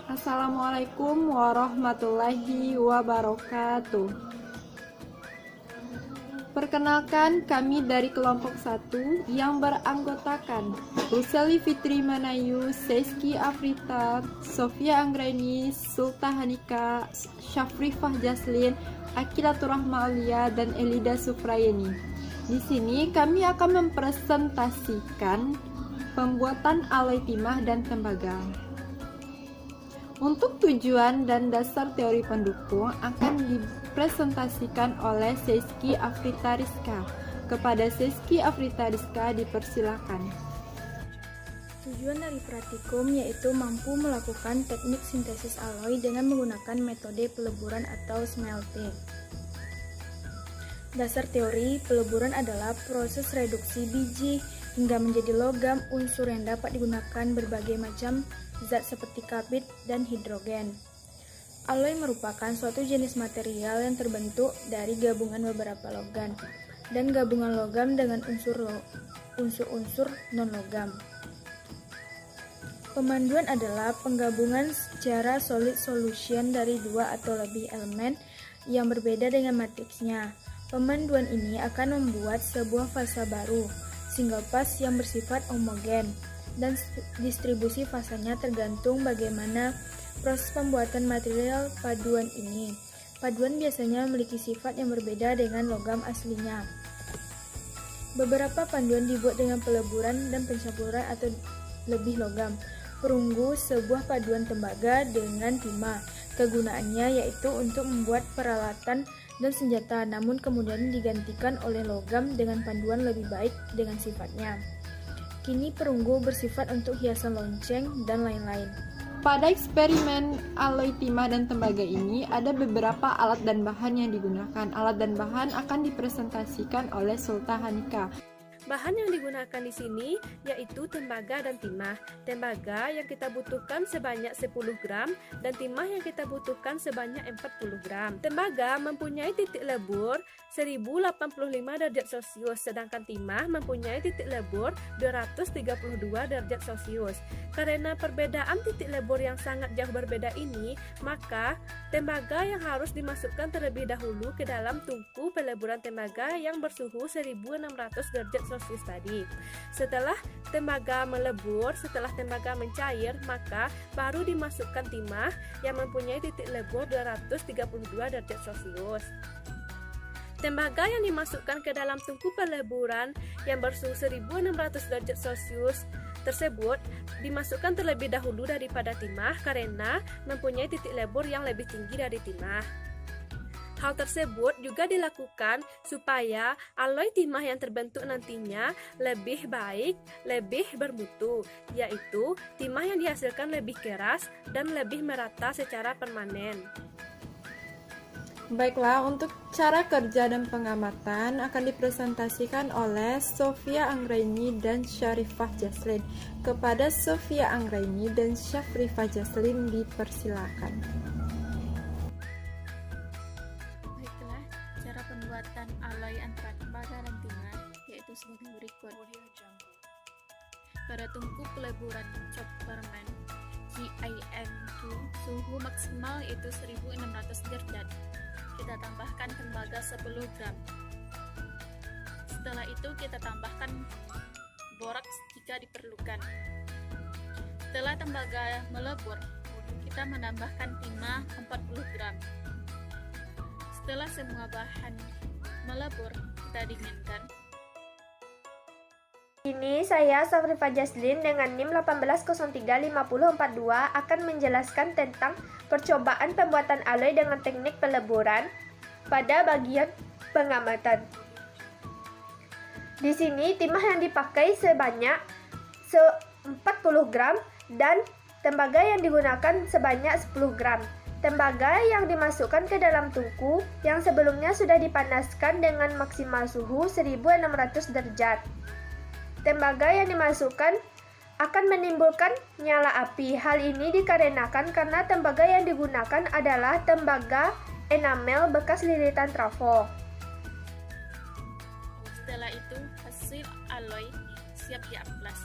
Assalamualaikum warahmatullahi wabarakatuh. Perkenalkan, kami dari kelompok 1 yang beranggotakan Ruseli Fitri Manayu, Seiski Afrita, Sofia Anggraini, Sulta Hanika, Syafrifah Jaslin, Akilatur Rahma Aulia, dan Elida Sufrayeni. Di sini kami akan mempresentasikan pembuatan alloy timah dan tembaga. Untuk tujuan dan dasar teori pendukung akan dipresentasikan oleh Seiski Afrita Rizka. Kepada Seiski Afrita Rizka dipersilakan. Tujuan dari praktikum yaitu mampu melakukan teknik sintesis alloy dengan menggunakan metode peleburan atau smelting. Dasar teori peleburan adalah proses reduksi biji hingga menjadi logam unsur yang dapat digunakan berbagai macam zat seperti karbid dan hidrogen. Alloy merupakan suatu jenis material yang terbentuk dari gabungan beberapa logam dan gabungan logam dengan unsur-unsur non-logam. Pemanduan adalah penggabungan secara solid solution dari dua atau lebih elemen yang berbeda dengan matriksnya. Pemanduan ini akan membuat sebuah fasa baru, single pass yang bersifat homogen, dan distribusi fasanya tergantung bagaimana proses pembuatan material paduan ini. Paduan biasanya memiliki sifat yang berbeda dengan logam aslinya. Beberapa paduan dibuat dengan peleburan dan pencampuran atau lebih logam. Perunggu sebuah paduan tembaga dengan timah. Kegunaannya yaitu untuk membuat peralatan dan senjata, namun kemudian digantikan oleh logam dengan panduan lebih baik dengan sifatnya. Kini perunggu bersifat untuk hiasan lonceng dan lain-lain. Pada eksperimen alloy timah dan tembaga ini ada beberapa alat dan bahan yang digunakan. Alat dan bahan akan dipresentasikan oleh Sulta Hanika. Bahan yang digunakan di sini yaitu tembaga dan timah. Tembaga yang kita butuhkan sebanyak 10 gram dan timah yang kita butuhkan sebanyak 40 gram. Tembaga mempunyai titik lebur 1085 derajat Celcius, sedangkan timah mempunyai titik lebur 232 derajat Celcius. Karena perbedaan titik lebur yang sangat jauh berbeda ini, maka tembaga yang harus dimasukkan terlebih dahulu ke dalam tungku peleburan tembaga yang bersuhu 1600 derajat Celcius tadi. Setelah tembaga melebur, setelah tembaga mencair, maka baru dimasukkan timah yang mempunyai titik lebur 232 derajat Celcius. Tembaga yang dimasukkan ke dalam tungku peleburan yang bersuhu 1600 derajat Celcius tersebut dimasukkan terlebih dahulu daripada timah karena mempunyai titik lebur yang lebih tinggi dari timah. Hal tersebut juga dilakukan supaya alloy timah yang terbentuk nantinya lebih baik, lebih bermutu, yaitu timah yang dihasilkan lebih keras dan lebih merata secara permanen. Baiklah, untuk cara kerja dan pengamatan akan dipresentasikan oleh Sofia Anggraini dan Syarifah Jaslin. Kepada Sofia Anggraini dan Syafrifah Jaslin dipersilakan. Baiklah, cara pembuatan alloy antara tembaga dan timah yaitu sebagai berikut. Pada tungku peleburan Chopperman GIM2, suhu maksimal yaitu 1600 derajat. Kita tambahkan tembaga 10 gram. Setelah itu kita tambahkan boraks jika diperlukan. Setelah tembaga melebur, kita menambahkan timah 40 gram. Setelah semua bahan melebur, kita dinginkan. Ini saya Safrifah Jaslin dengan NIM 18035042 akan menjelaskan tentang percobaan pembuatan alloy dengan teknik peleburan pada bagian pengamatan. Di sini timah yang dipakai sebanyak 40 gram dan tembaga yang digunakan sebanyak 10 gram. Tembaga yang dimasukkan ke dalam tungku yang sebelumnya sudah dipanaskan dengan maksimal suhu 1600 derajat. Tembaga yang dimasukkan akan menimbulkan nyala api. Hal ini dikarenakan karena tembaga yang digunakan adalah tembaga enamel bekas lilitan trafo. Setelah itu, hasil alloy siap diamplas.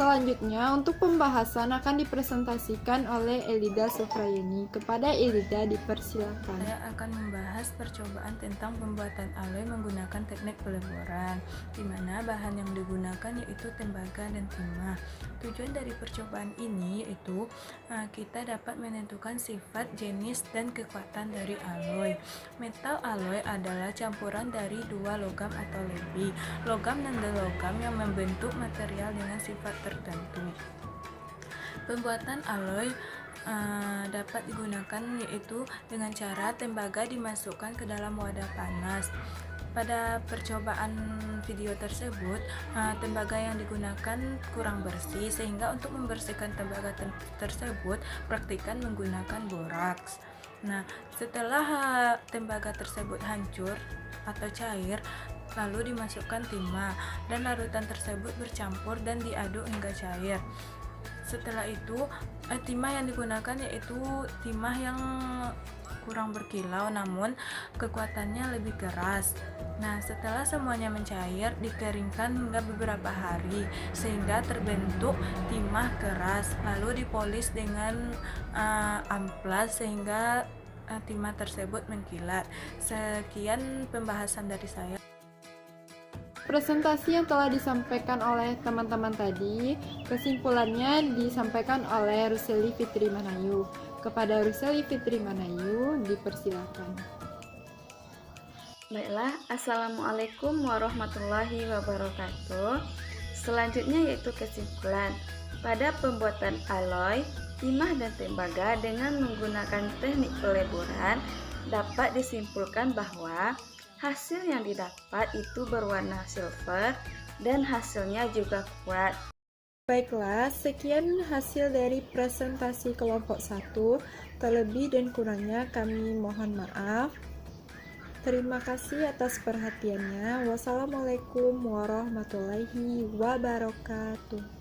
Selanjutnya, untuk pembahasan akan dipresentasikan oleh Elida Sufrayeni. Kepada Elida dipersilakan. Saya akan membahas percobaan tentang pembuatan alloy menggunakan teknik peleburan, di mana bahan yang digunakan yaitu tembaga dan timah. Tujuan dari percobaan ini yaitu kita dapat menentukan sifat, jenis, dan kekuatan dari alloy. Metal alloy adalah campuran dari dua logam atau lebih, logam dan logam yang membentuk material dengan sifat tertentu. Pembuatan alloy dapat digunakan yaitu dengan cara tembaga dimasukkan ke dalam wadah panas. Pada percobaan video tersebut, tembaga yang digunakan kurang bersih, sehingga untuk membersihkan tembaga tersebut praktikan menggunakan boraks. Nah, setelah tembaga tersebut hancur atau cair, lalu dimasukkan timah dan larutan tersebut bercampur dan diaduk hingga cair. Setelah itu, timah yang digunakan yaitu timah yang kurang berkilau namun kekuatannya lebih keras. Nah, setelah semuanya mencair, dikeringkan hingga beberapa hari sehingga terbentuk timah keras, lalu dipolis dengan amplas sehingga timah tersebut mengkilat. Sekian pembahasan dari saya. Presentasi yang telah disampaikan oleh teman-teman tadi, kesimpulannya disampaikan oleh Ruseli Fitri Manayu. Kepada Ruseli Fitri Manayu, dipersilakan. Baiklah, Assalamualaikum warahmatullahi wabarakatuh. Selanjutnya yaitu kesimpulan. Pada pembuatan alloy, timah dan tembaga dengan menggunakan teknik peleburan, dapat disimpulkan bahwa hasil yang didapat itu berwarna silver dan hasilnya juga kuat. Baiklah, sekian hasil dari presentasi kelompok 1. Terlebih dan kurangnya kami mohon maaf. Terima kasih atas perhatiannya. Wassalamualaikum warahmatullahi wabarakatuh.